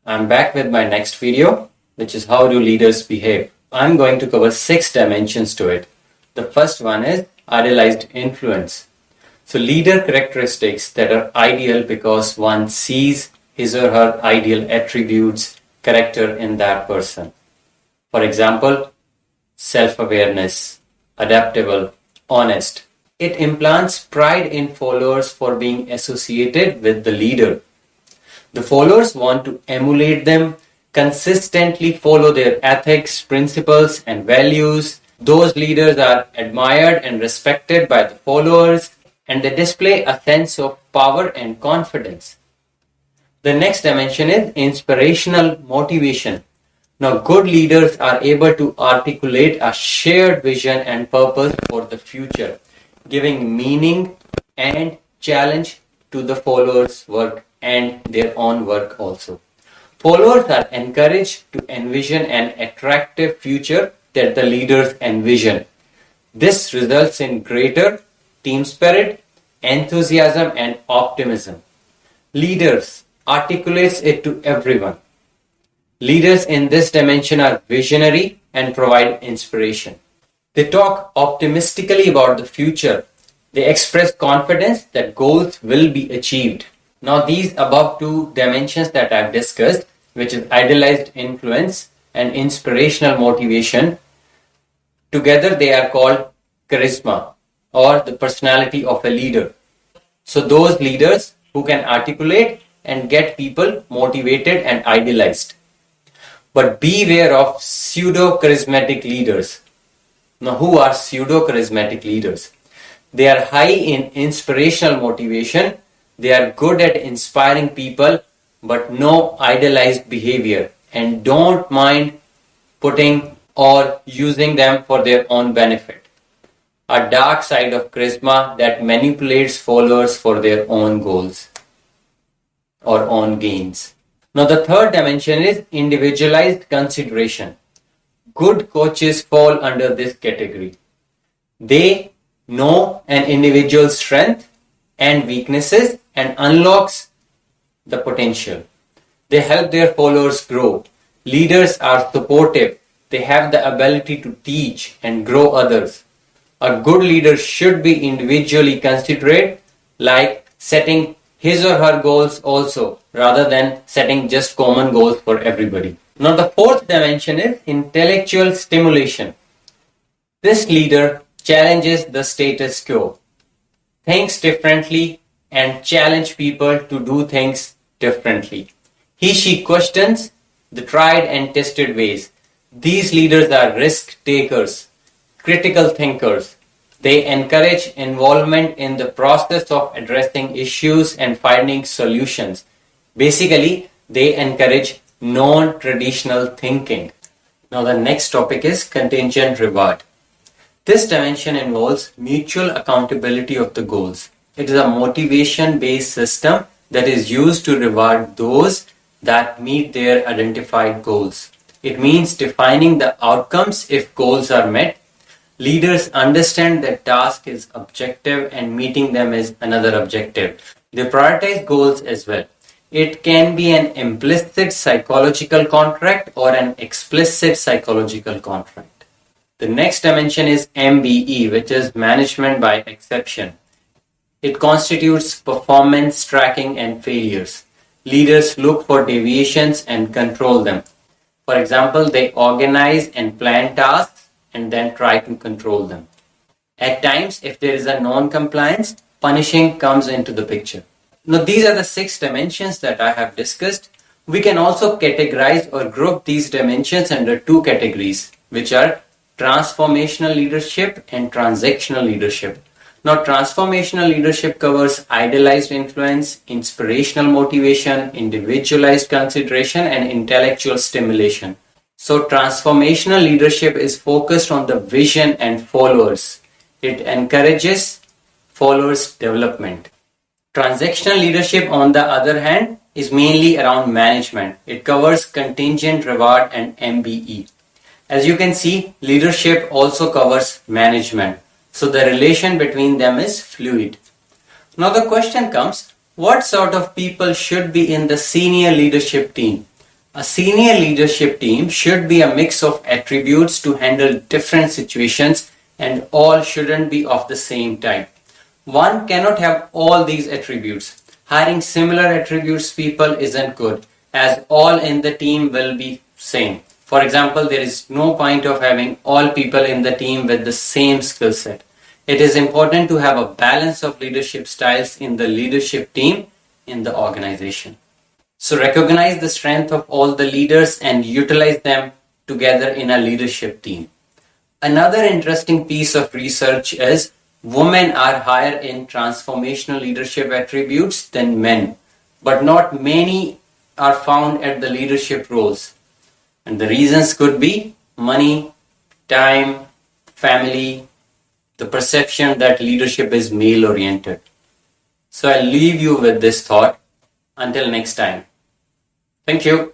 I'm back with my next video, which is how do leaders behave. I'm going to cover 6 dimensions to it. The first one is idealized influence. So leader characteristics that are ideal because one sees his or her ideal attributes, character in that person. For example, self-awareness, adaptable, honest. It implants pride in followers for being associated with the leader. The followers want to emulate them, consistently follow their ethics, principles, and values. Those leaders are admired and respected by the followers, and they display a sense of power and confidence. The next dimension is inspirational motivation. Now, good leaders are able to articulate a shared vision and purpose for the future, giving meaning and challenge to the followers' work and their own work also. Followers are encouraged to envision an attractive future that the leaders envision. This results in greater team spirit, enthusiasm, and optimism. Leaders articulates it to everyone. Leaders in this dimension are visionary and provide inspiration. They talk optimistically about the future. They express confidence that goals will be achieved. Now these above 2 dimensions that I've discussed, which is idealized influence and inspirational motivation, together they are called charisma or the personality of a leader. So those leaders who can articulate and get people motivated and idealized. But beware of pseudo-charismatic leaders. Now, who are pseudo-charismatic leaders? They are high in inspirational motivation. They are good at inspiring people, but no idealized behavior, and don't mind putting or using them for their own benefit. A dark side of charisma that manipulates followers for their own goals or own gains. Now the third dimension is individualized consideration. Good coaches fall under this category. They know an individual's strength and weaknesses and unlocks the potential. They help their followers grow. Leaders are supportive. They have the ability to teach and grow others. A good leader should be individually considerate, like setting his or her goals also, rather than setting just common goals for everybody. Now the fourth dimension is intellectual stimulation. This leader challenges the status quo, thinks differently, and challenge people to do things differently. She questions the tried and tested ways. These leaders are risk takers, critical thinkers. They encourage involvement in the process of addressing issues and finding solutions. Basically, they encourage non-traditional thinking. Now the next topic is contingent reward. This dimension involves mutual accountability of the goals. It is a motivation-based system that is used to reward those that meet their identified goals. It means defining the outcomes if goals are met. Leaders understand that task is objective and meeting them is another objective. They prioritize goals as well. It can be an implicit psychological contract or an explicit psychological contract. The next dimension is MBE, which is management by exception. It constitutes performance tracking and failures. Leaders look for deviations and control them. For example, they organize and plan tasks and then try to control them. At times, if there is a non-compliance, punishing comes into the picture. Now, these are the 6 dimensions that I have discussed. We can also categorize or group these dimensions under 2 categories, which are transformational leadership and transactional leadership. Now, transformational leadership covers idealized influence, inspirational motivation, individualized consideration, and intellectual stimulation. So transformational leadership is focused on the vision and followers. It encourages followers' development. Transactional leadership, on the other hand, is mainly around management. It covers contingent reward and MBE. As you can see, leadership also covers management. So the relation between them is fluid. Now the question comes, what sort of people should be in the senior leadership team? A senior leadership team should be a mix of attributes to handle different situations, and all shouldn't be of the same type. One cannot have all these attributes. Hiring similar attributes people isn't good, as all in the team will be same. For example, there is no point of having all people in the team with the same skill set. It is important to have a balance of leadership styles in the leadership team in the organization. So recognize the strength of all the leaders and utilize them together in a leadership team. Another interesting piece of research is women are higher in transformational leadership attributes than men, but not many are found at the leadership roles. And the reasons could be money, time, family, the perception that leadership is male oriented. So I'll leave you with this thought. Until next time. Thank you.